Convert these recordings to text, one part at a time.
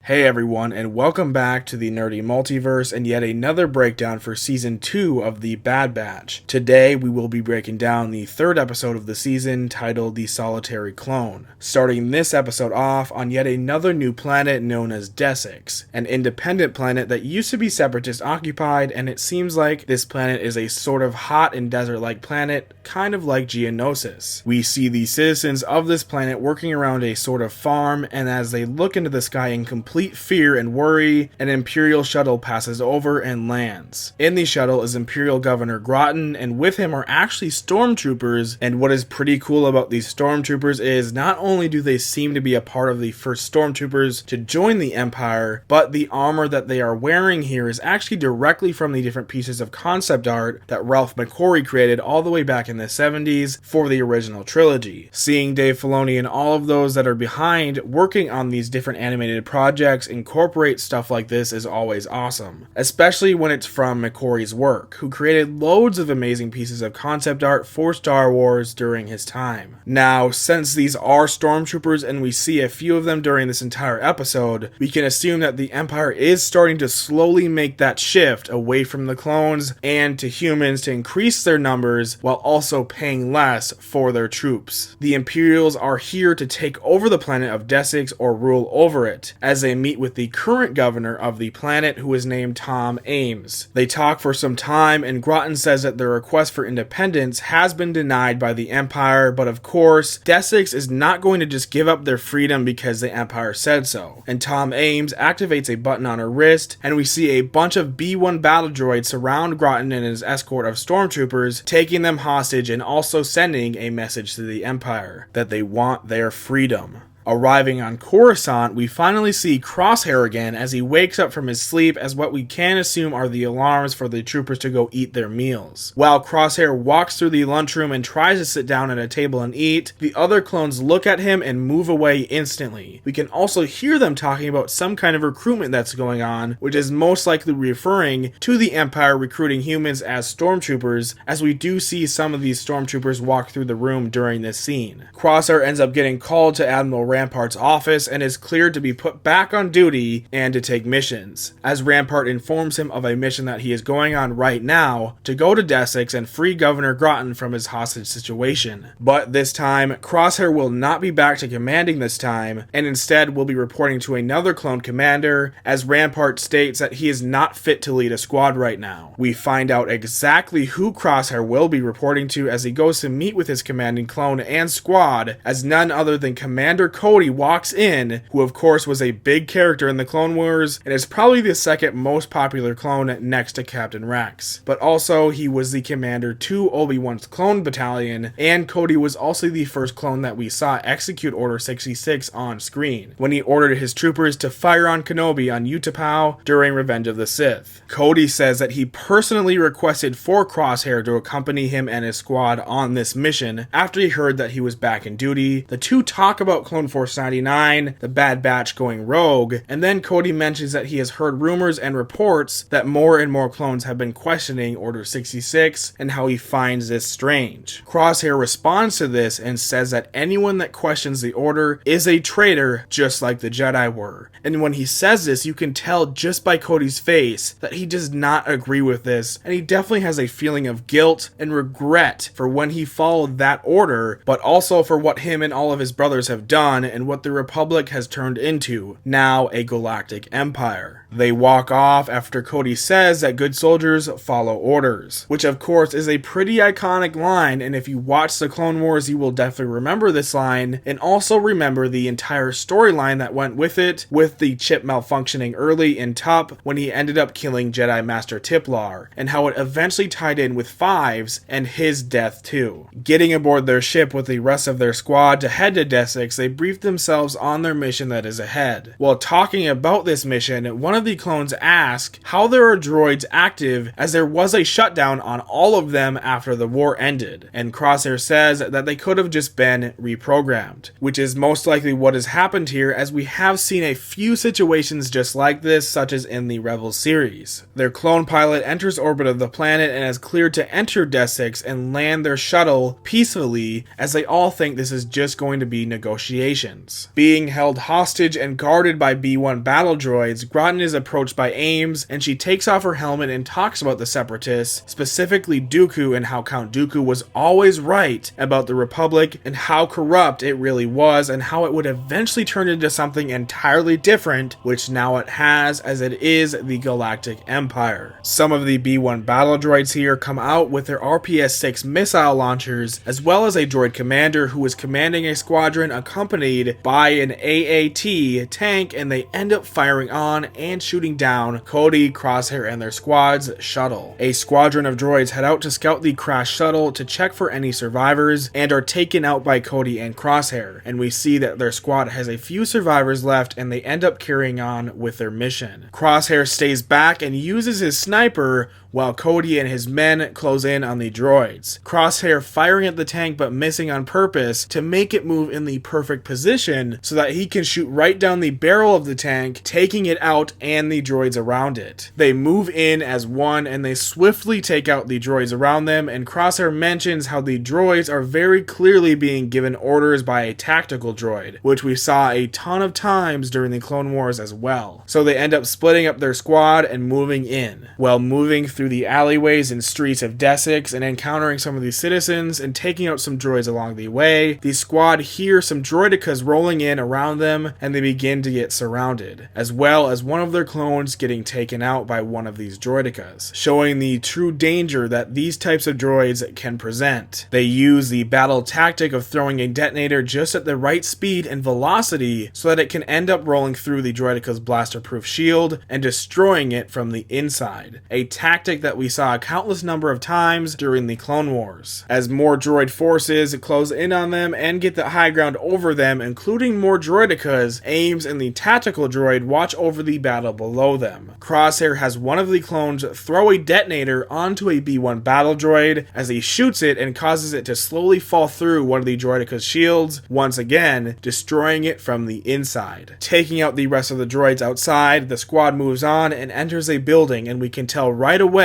Hey everyone, and welcome back to the Nerdy Multiverse and yet another breakdown for Season 2 of The Bad Batch. Today we will be breaking down the third episode of the season titled The Solitary Clone. Starting this episode off on yet another new planet known as Desix, an independent planet that used to be Separatist occupied, and it seems like this planet is a sort of hot and desert-like planet, kind of like Geonosis. We see the citizens of this planet working around a sort of farm, and as they look into the sky in complete fear and worry, an Imperial shuttle passes over and lands. In the shuttle is Imperial Governor Groton, and with him are actually stormtroopers, and what is pretty cool about these stormtroopers is not only do they seem to be a part of the first stormtroopers to join the Empire, but the armor that they are wearing here is actually directly from the different pieces of concept art that Ralph McQuarrie created all the way back in the 70s for the original trilogy. Seeing Dave Filoni and all of those that are behind working on these different animated projects incorporate stuff like this is always awesome, especially when it's from McQuarrie's work, who created loads of amazing pieces of concept art for Star Wars during his time. Now, since these are stormtroopers and we see a few of them during this entire episode, we can assume that the Empire is starting to slowly make that shift away from the clones and to humans to increase their numbers while also paying less for their troops. The Imperials are here to take over the planet of Desix or rule over it, as they meet with the current governor of the planet, who is named Tom Ames. They talk for some time, and Groton says that their request for independence has been denied by the Empire, but of course, Desix is not going to just give up their freedom because the Empire said so. And Tom Ames activates a button on her wrist, and we see a bunch of B-1 battle droids surround Groton and his escort of stormtroopers, taking them hostage and also sending a message to the Empire that they want their freedom. Arriving on Coruscant, we finally see Crosshair again as he wakes up from his sleep as what we can assume are the alarms for the troopers to go eat their meals. While Crosshair walks through the lunchroom and tries to sit down at a table and eat, the other clones look at him and move away instantly. We can also hear them talking about some kind of recruitment that's going on, which is most likely referring to the Empire recruiting humans as stormtroopers, as we do see some of these stormtroopers walk through the room during this scene. Crosshair ends up getting called to Admiral Rampart's office and is cleared to be put back on duty and to take missions, as Rampart informs him of a mission that he is going on right now to go to Desix and free Governor Groton from his hostage situation. But this time, Crosshair will not be back to commanding this time, and instead will be reporting to another clone commander, as Rampart states that he is not fit to lead a squad right now. We find out exactly who Crosshair will be reporting to as he goes to meet with his commanding clone and squad, as none other than Commander Cody walks in, who of course was a big character in the Clone Wars and is probably the second most popular clone next to Captain Rex. But also he was the commander to Obi-Wan's clone battalion, and Cody was also the first clone that we saw execute Order 66 on screen, when he ordered his troopers to fire on Kenobi on Utapau during Revenge of the Sith. Cody says that he personally requested for Crosshair to accompany him and his squad on this mission after he heard that he was back in duty. The two talk about Clone Force 99, the Bad Batch going rogue, and then Cody mentions that he has heard rumors and reports that more and more clones have been questioning Order 66 and how he finds this strange. Crosshair responds to this and says that anyone that questions the Order is a traitor, just like the Jedi were. And when he says this, you can tell just by Cody's face that he does not agree with this, and he definitely has a feeling of guilt and regret for when he followed that order, but also for what him and all of his brothers have done and what the Republic has turned into, now a galactic empire. They walk off after Cody says that good soldiers follow orders, which of course is a pretty iconic line, and if you watch the Clone Wars you will definitely remember this line, and also remember the entire storyline that went with it, with the chip malfunctioning early in Tup when he ended up killing Jedi Master Tiplar, and how it eventually tied in with Fives and his death too. Getting aboard their ship with the rest of their squad to head to Desix, they brief themselves on their mission that is ahead. While talking about this mission, one one of the clones asks how there are droids active as there was a shutdown on all of them after the war ended, and Crosshair says that they could have just been reprogrammed, which is most likely what has happened here, as we have seen a few situations just like this, such as in the Rebels series. Their clone pilot enters orbit of the planet and is cleared to enter Desix and land their shuttle peacefully, as they all think this is just going to be negotiations. Being held hostage and guarded by B-1 battle droids, Groton is approached by Ames, and she takes off her helmet and talks about the Separatists, specifically Dooku, and how Count Dooku was always right about the Republic and how corrupt it really was, and how it would eventually turn into something entirely different, which now it has, as it is the Galactic Empire. Some of the B-1 battle droids here come out with their RPS-6 missile launchers, as well as a droid commander who is commanding a squadron accompanied by an AAT tank, and they end up firing on and shooting down Cody, Crosshair, and their squad's shuttle. A squadron of droids head out to scout the crashed shuttle to check for any survivors, and are taken out by Cody and Crosshair, and we see that their squad has a few survivors left, and they end up carrying on with their mission. Crosshair stays back and uses his sniper while Cody and his men close in on the droids. Crosshair firing at the tank but missing on purpose to make it move in the perfect position so that he can shoot right down the barrel of the tank, taking it out and the droids around it. They move in as one and they swiftly take out the droids around them, and Crosshair mentions how the droids are very clearly being given orders by a tactical droid, which we saw a ton of times during the Clone Wars as well. So they end up splitting up their squad and moving in. While moving through the alleyways and streets of Desix and encountering some of the citizens and taking out some droids along the way, the squad hear some droidicas rolling in around them, and they begin to get surrounded, as well as one of their clones getting taken out by one of these droidicas, showing the true danger that these types of droids can present. They use the battle tactic of throwing a detonator just at the right speed and velocity so that it can end up rolling through the droidica's blaster-proof shield and destroying it from the inside, a tactic that we saw a countless number of times during the Clone Wars. As more droid forces close in on them and get the high ground over them, including more droidicas, Ames and the tactical droid watch over the battle below them. Crosshair has one of the clones throw a detonator onto a B-1 battle droid as he shoots it and causes it to slowly fall through one of the droidica's shields, once again destroying it from the inside. Taking out the rest of the droids outside, the squad moves on and enters a building, and we can tell right away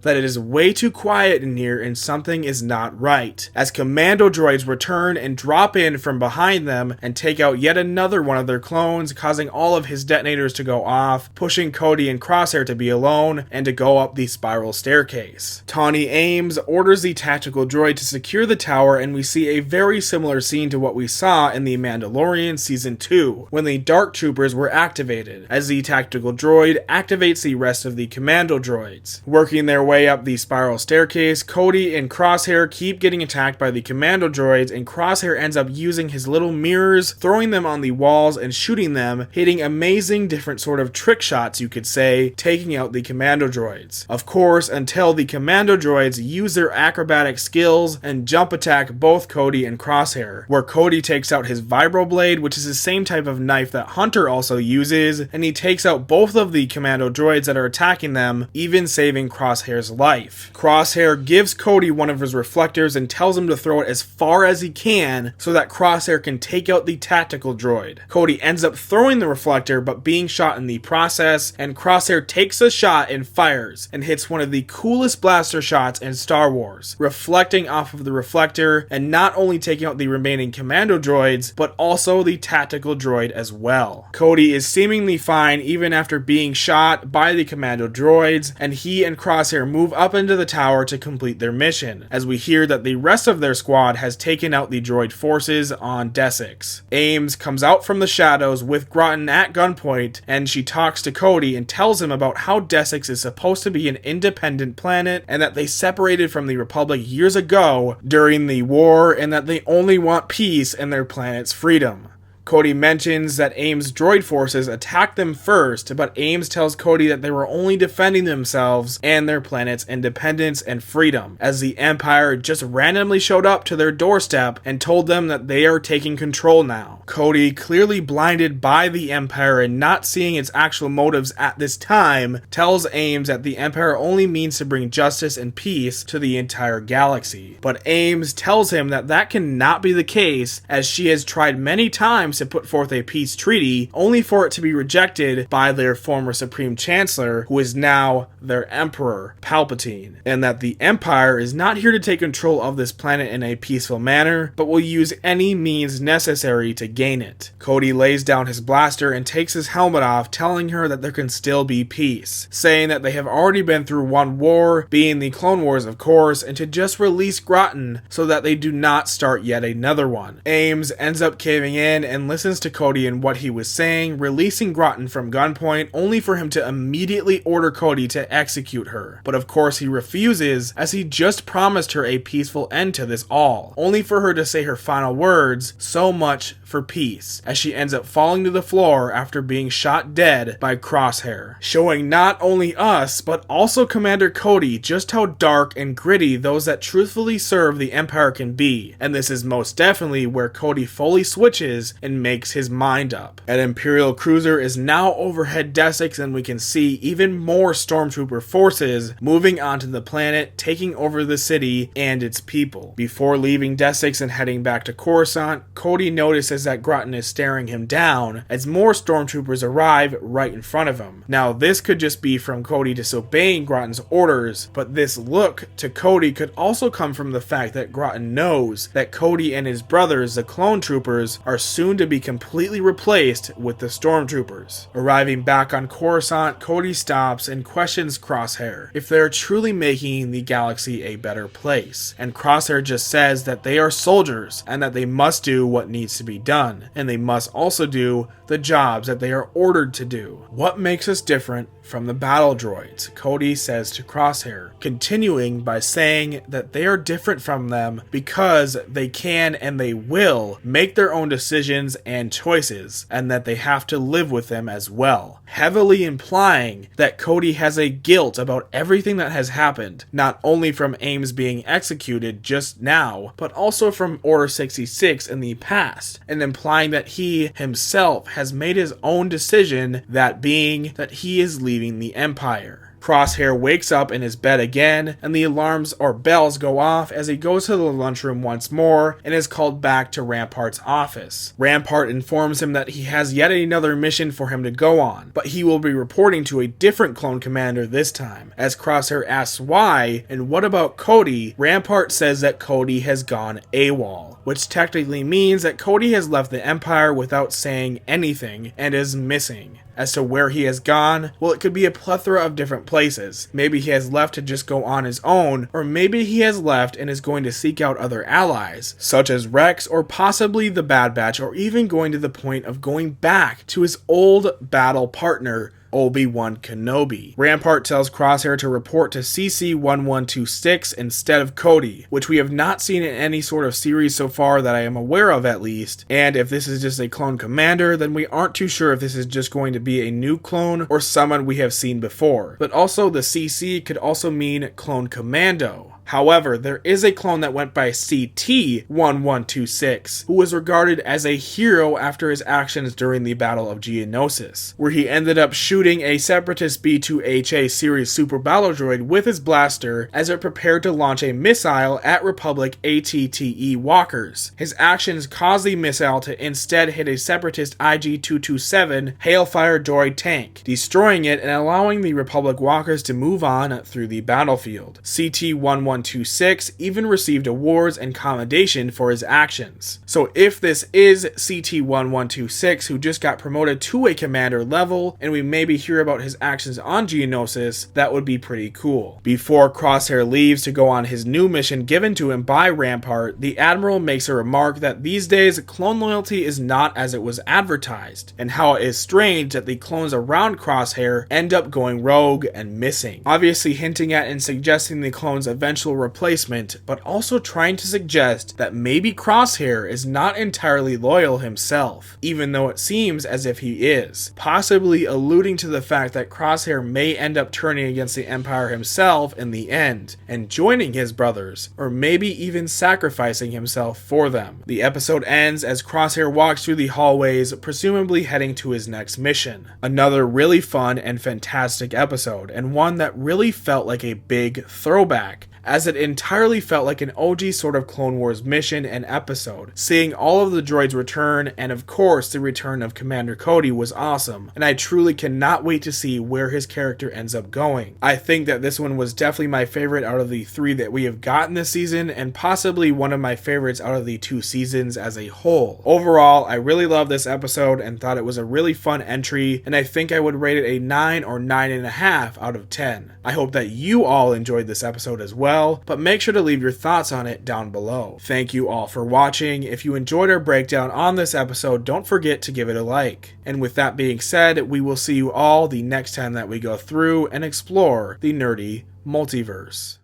that it is way too quiet in here and something is not right, as commando droids return and drop in from behind them and take out yet another one of their clones, causing all of his detonators to go off, pushing Cody and Crosshair to be alone and to go up the spiral staircase. Tawny Ames orders the tactical droid to secure the tower, and we see a very similar scene to what we saw in The Mandalorian Season 2, when the Dark Troopers were activated, as the tactical droid activates the rest of the commando droids. Working their way up the spiral staircase, Cody and Crosshair keep getting attacked by the commando droids, and Crosshair ends up using his little mirrors, throwing them on the walls and shooting them, hitting amazing different sort of trick shots, you could say, taking out the commando droids. Of course, until the commando droids use their acrobatic skills and jump attack both Cody and Crosshair, where Cody takes out his vibroblade, which is the same type of knife that Hunter also uses, and he takes out both of the commando droids that are attacking them, even saving Crosshair's life. Crosshair gives Cody one of his reflectors and tells him to throw it as far as he can so that Crosshair can take out the tactical droid. Cody ends up throwing the reflector but being shot in the process, and Crosshair takes a shot and fires and hits one of the coolest blaster shots in Star Wars, reflecting off of the reflector and not only taking out the remaining commando droids but also the tactical droid as well. Cody is seemingly fine even after being shot by the commando droids, and he and Crosshair move up into the tower to complete their mission, as we hear that the rest of their squad has taken out the droid forces on Desix. Ames comes out from the shadows with Groton at gunpoint, and she talks to Cody and tells him about how Desix is supposed to be an independent planet and that they separated from the Republic years ago during the war, and that they only want peace and their planet's freedom. Cody mentions that Ames' droid forces attacked them first, but Ames tells Cody that they were only defending themselves and their planet's independence and freedom, as the Empire just randomly showed up to their doorstep and told them that they are taking control now. Cody, clearly blinded by the Empire and not seeing its actual motives at this time, tells Ames that the Empire only means to bring justice and peace to the entire galaxy. But Ames tells him that that cannot be the case, as she has tried many times to put forth a peace treaty, only for it to be rejected by their former Supreme Chancellor, who is now their Emperor, Palpatine, and that the Empire is not here to take control of this planet in a peaceful manner, but will use any means necessary to gain it. Cody lays down his blaster and takes his helmet off, telling her that there can still be peace, saying that they have already been through one war, being the Clone Wars of course, and to just release Groton so that they do not start yet another one. Ames ends up caving in and listens to Cody and what he was saying, releasing Groton from gunpoint, only for him to immediately order Cody to execute her. But of course he refuses, as he just promised her a peaceful end to this all, only for her to say her final words, "So much for peace," as she ends up falling to the floor after being shot dead by Crosshair, showing not only us, but also Commander Cody just how dark and gritty those that truthfully serve the Empire can be, and this is most definitely where Cody fully switches and makes his mind up. An Imperial cruiser is now overhead Desix, and we can see even more Stormtrooper forces moving onto the planet, taking over the city and its people. Before leaving Desix and heading back to Coruscant, Cody notices that Groton is staring him down as more Stormtroopers arrive right in front of him. Now this could just be from Cody disobeying Groton's orders, but this look to Cody could also come from the fact that Groton knows that Cody and his brothers, the Clone Troopers, are soon to be completely replaced with the Stormtroopers. Arriving back on Coruscant, Cody stops and questions Crosshair if they're truly making the galaxy a better place, and Crosshair just says that they are soldiers and that they must do what needs to be done, and they must also do the jobs that they are ordered to do. What makes us different from the battle droids? Cody says to Crosshair, continuing by saying that they are different from them because they can and they will make their own decisions and choices, and that they have to live with them as well, heavily implying that Cody has a guilt about everything that has happened, not only from Ames being executed just now, but also from Order 66 in the past, and implying that he himself has made his own decision, that being that he is leaving the Empire. Crosshair wakes up in his bed again, and the alarms or bells go off as he goes to the lunchroom once more and is called back to Rampart's office. Rampart informs him that he has yet another mission for him to go on, but he will be reporting to a different clone commander this time. As Crosshair asks why, and what about Cody, Rampart says that Cody has gone AWOL, which technically means that Cody has left the Empire without saying anything and is missing. As to where he has gone, well, it could be a plethora of different places. Maybe he has left to just go on his own, or maybe he has left and is going to seek out other allies, such as Rex or possibly the Bad Batch, or even going to the point of going back to his old battle partner, Obi-Wan Kenobi. Rampart tells Crosshair to report to CC-1126 instead of Cody, which we have not seen in any sort of series so far that I am aware of at least, and if this is just a clone commander, then we aren't too sure if this is just going to be a new clone or someone we have seen before. But also the CC could also mean clone commando. However, there is a clone that went by CT-1126, who was regarded as a hero after his actions during the Battle of Geonosis, where he ended up shooting a Separatist B-2HA series super battle droid with his blaster as it prepared to launch a missile at Republic ATTE walkers. His actions caused the missile to instead hit a Separatist IG-227 Hailfire droid tank, destroying it and allowing the Republic walkers to move on through the battlefield. CT-1126 even received awards and commendation for his actions. So if this is CT-1126 who just got promoted to a commander level, and we maybe hear about his actions on Geonosis, that would be pretty cool. Before Crosshair leaves to go on his new mission given to him by Rampart, the Admiral makes a remark that these days clone loyalty is not as it was advertised, and how it is strange that the clones around Crosshair end up going rogue and missing, obviously hinting at and suggesting the clones eventually potential replacement, but also trying to suggest that maybe Crosshair is not entirely loyal himself, even though it seems as if he is, possibly alluding to the fact that Crosshair may end up turning against the Empire himself in the end, and joining his brothers, or maybe even sacrificing himself for them. The episode ends as Crosshair walks through the hallways, presumably heading to his next mission. Another really fun and fantastic episode, and one that really felt like a big throwback, as it entirely felt like an OG sort of Clone Wars mission and episode. Seeing all of the droids return, and of course the return of Commander Cody, was awesome, and I truly cannot wait to see where his character ends up going. I think that this one was definitely my favorite out of the 3 that we have gotten this season, and possibly one of my favorites out of the 2 seasons as a whole. Overall, I really loved this episode and thought it was a really fun entry, and I think I would rate it a 9 or 9.5 out of 10. I hope that you all enjoyed this episode as well, but make sure to leave your thoughts on it down below. Thank you all for watching. If you enjoyed our breakdown on this episode, don't forget to give it a like. And with that being said, we will see you all the next time that we go through and explore the nerdy multiverse.